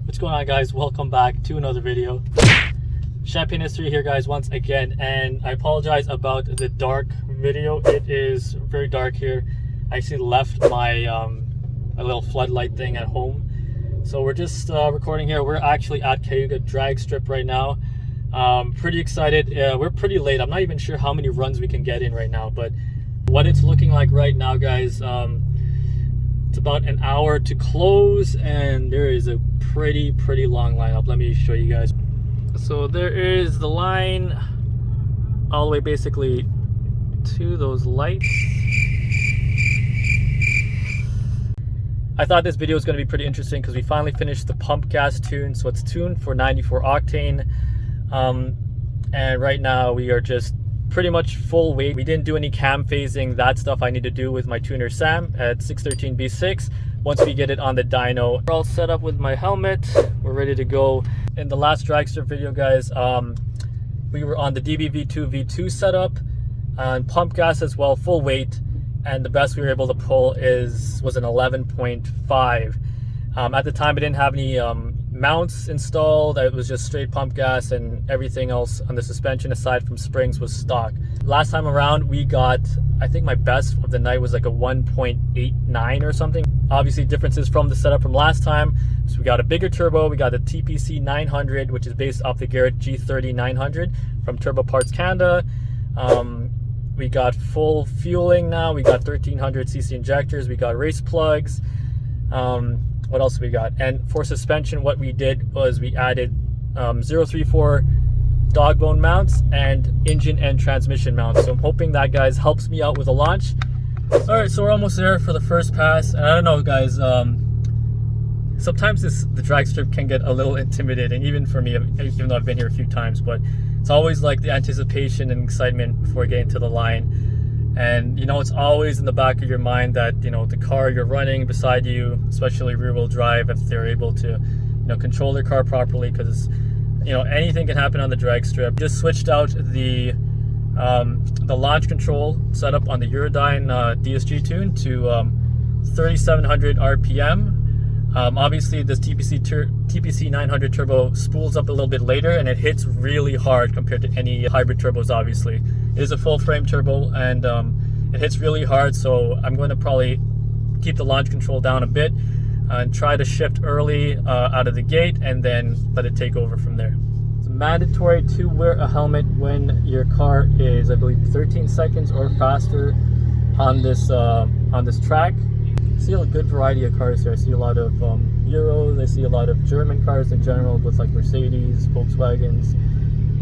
What's going on, guys? Welcome back to another video. Champagne History here, guys, once again, and I apologize about the dark video. It is very dark here. I actually left my my little floodlight thing at home, so we're just recording here. We're actually at Cayuga Drag Strip right now. Pretty excited. We're pretty late. I'm not even sure how many runs we can get in right now, but what it's looking like right now, guys, it's about an hour to close, and there is a pretty long lineup. Let me show you guys. So there is the line all the way basically to those lights. I thought this video was going to be pretty interesting because we finally finished the pump gas tune. So it's tuned for 94 octane, and right now we are just pretty much full weight. We didn't do any cam phasing. That stuff I need to do with my tuner Sam at 613B6 once we get it on the dyno. We're all set up with my helmet. We're ready to go. In the last drag strip video, guys, we were on the DBV2 V2 setup and pump gas as well, full weight, and the best we were able to pull was an 11.5. At the time, I didn't have any mounts installed. It was just straight pump gas, and everything else on the suspension aside from springs was stock. Last time around we got, I think my best of the night was like a 1.89 or something. Obviously differences from the setup from last time. So we got a bigger turbo. We got the TPC900, which is based off the Garrett G30-900 from Turbo Parts Canada. We got full fueling now. We got 1300cc injectors. We got race plugs. What else we got? And for suspension, what we did was we added 034 dog bone mounts and engine and transmission mounts. So I'm hoping that, guys, helps me out with the launch. All right, so we're almost there for the first pass. And I don't know, guys, sometimes the drag strip can get a little intimidating, even for me, even though I've been here a few times. But it's always like the anticipation and excitement before getting to the line. And you know, it's always in the back of your mind that, you know, the car you're running beside you, especially rear wheel drive, if they're able to, you know, control their car properly, because, you know, anything can happen on the drag strip. Just switched out the launch control setup on the Eurodyne DSG tune to 3700 RPM. Obviously this TPC900 turbo spools up a little bit later, and it hits really hard compared to any hybrid turbos. Obviously it is a full frame turbo, and it hits really hard, so I'm going to probably keep the launch control down a bit and try to shift early out of the gate, and then let it take over from there. It's mandatory to wear a helmet when your car is, I believe, 13 seconds or faster on this track. I see a good variety of cars here. I see a lot of Euros. I see a lot of German cars in general, with like Mercedes, Volkswagens,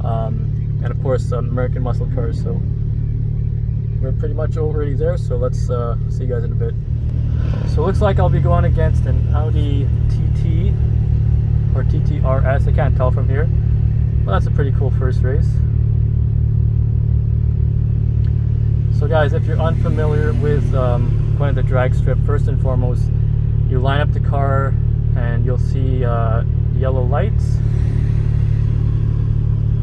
and of course American muscle cars. So we're pretty much already there. So let's see you guys in a bit. So it looks like I'll be going against an Audi TT or TTRS. I can't tell from here. Well, that's a pretty cool first race. So guys, if you're unfamiliar with going to the drag strip, first and foremost, you line up the car and you'll see yellow lights.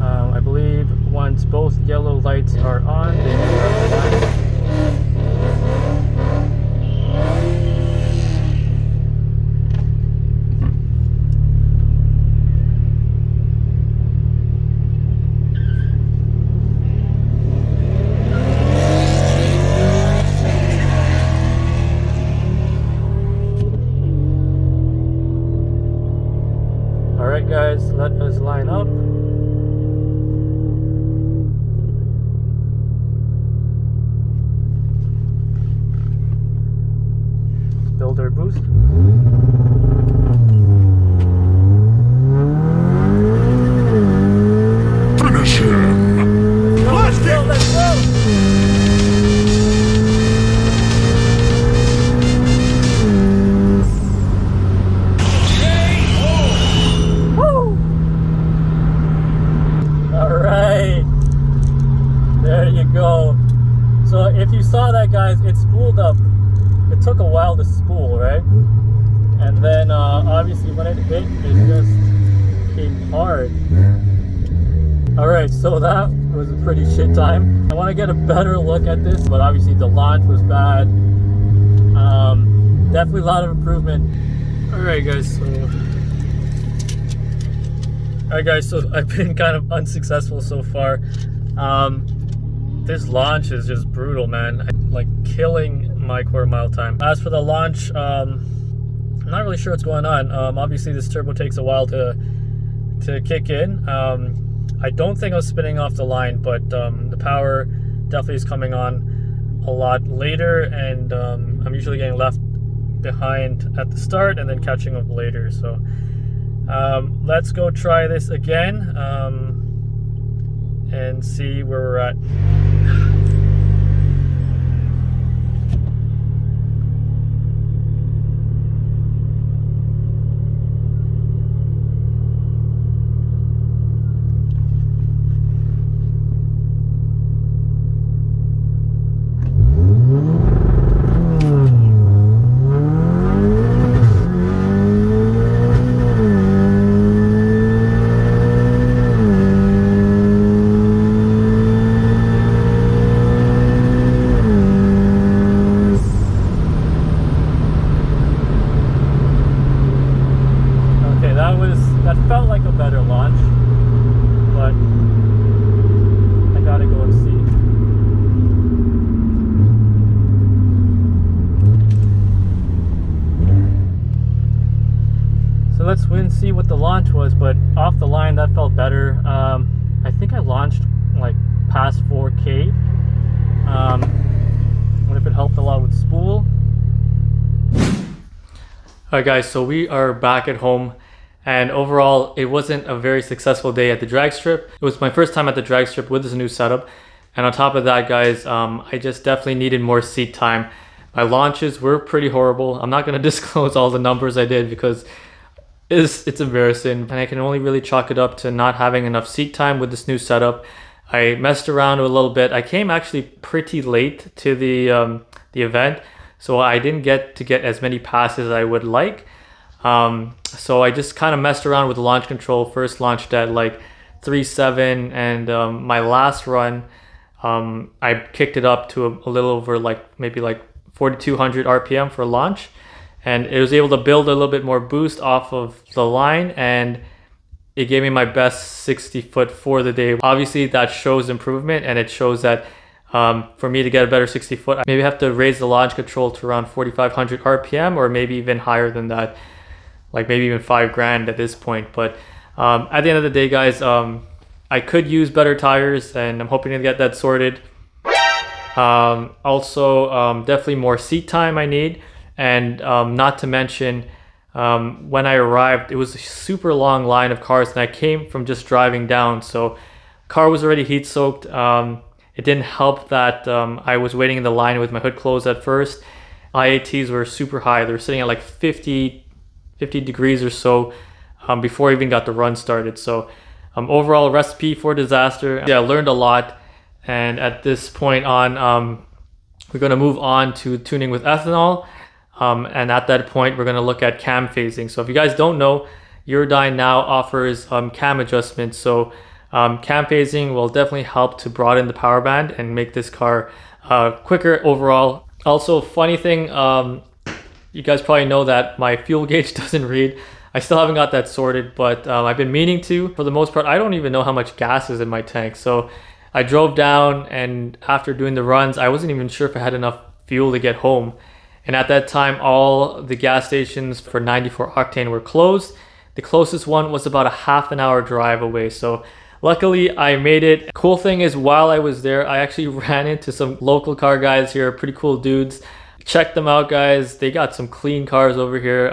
I believe once both yellow lights are on, they start the Alright guys, let us line up. Let's build our boost. Finish him! Let's go! Let's go! There you go. So if you saw that, guys, it spooled up. It took a while to spool, right? And then obviously when it hit, it just came hard. Alright, so that was a pretty shit time. I want to get a better look at this, but obviously the launch was bad. Definitely a lot of improvement. Alright guys, so Alright guys, so I've been kind of unsuccessful so far. This launch is just brutal, man. Like killing my quarter mile time. As for the launch, I'm not really sure what's going on. Obviously this turbo takes a while to kick in. I don't think I was spinning off the line, but the power definitely is coming on a lot later, and I'm usually getting left behind at the start and then catching up later. So let's go try this again and see where we're at. That felt like a better launch, but I gotta go and see. So let's see what the launch was, but off the line that felt better. I think I launched like past 4K. What if it helped a lot with spool? Alright guys, so we are back at home. And overall, it wasn't a very successful day at the drag strip. It was my first time at the drag strip with this new setup. And on top of that, guys, I just definitely needed more seat time. My launches were pretty horrible. I'm not going to disclose all the numbers I did because it's embarrassing. And I can only really chalk it up to not having enough seat time with this new setup. I messed around a little bit. I came actually pretty late to the event, so I didn't get to get as many passes as I would like. So I just kind of messed around with the launch control. First launched at like 3.7, and my last run I kicked it up to a little over maybe 4,200 RPM for launch, and it was able to build a little bit more boost off of the line, and it gave me my best 60 foot for the day. Obviously that shows improvement, and it shows that for me to get a better 60 foot, I maybe have to raise the launch control to around 4,500 RPM, or maybe even higher than that, like maybe even $5,000 at this point. But at the end of the day, guys, I could use better tires, and I'm hoping to get that sorted. Also, definitely more seat time I need, and not to mention, when I arrived, it was a super long line of cars, and I came from just driving down, so car was already heat soaked. It didn't help that I was waiting in the line with my hood closed at first. IATs were super high. They were sitting at like 50 degrees or so before I even got the run started. So overall, recipe for disaster. Yeah, I learned a lot, and at this point on, we're going to move on to tuning with ethanol, and at that point we're going to look at cam phasing. So if you guys don't know, Eurodyne now offers cam adjustments, so cam phasing will definitely help to broaden the power band and make this car quicker overall. Also, funny thing, you guys probably know that my fuel gauge doesn't read. I still haven't got that sorted, but I've been meaning to. For the most part, I don't even know how much gas is in my tank. So I drove down, and after doing the runs, I wasn't even sure if I had enough fuel to get home. And at that time, all the gas stations for 94 octane were closed. The closest one was about a half an hour drive away. So luckily I made it. Cool thing is, while I was there, I actually ran into some local car guys here, pretty cool dudes. Check them out, guys. They got some clean cars over here.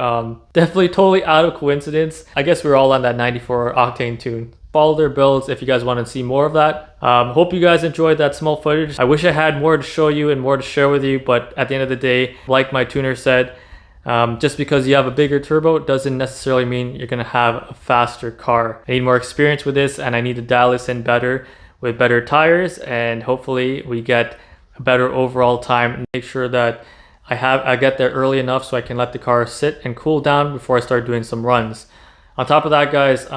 Definitely totally out of coincidence. I guess we're all on that 94 octane tune. Follow their builds if you guys want to see more of that. Hope you guys enjoyed that small footage. I wish I had more to show you and more to share with you, but at the end of the day, like my tuner said, just because you have a bigger turbo doesn't necessarily mean you're gonna have a faster car. I need more experience with this, and I need to dial this in better with better tires, and hopefully we get a better overall time and make sure that I get there early enough so I can let the car sit and cool down before I start doing some runs. On top of that, guys,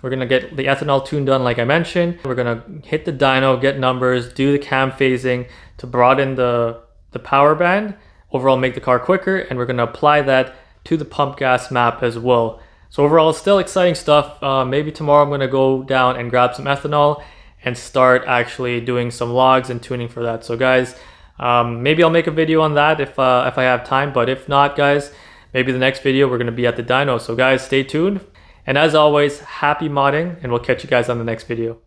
we're gonna get the ethanol tune done like I mentioned. We're gonna hit the dyno, get numbers, do the cam phasing to broaden the power band, overall make the car quicker, and we're gonna apply that to the pump gas map as well. So overall, still exciting stuff. Maybe tomorrow I'm gonna go down and grab some ethanol and start actually doing some logs and tuning for that. So guys, maybe I'll make a video on that if I have time, but if not, guys, maybe the next video we're gonna be at the dyno. So guys, stay tuned. And as always, happy modding, and we'll catch you guys on the next video.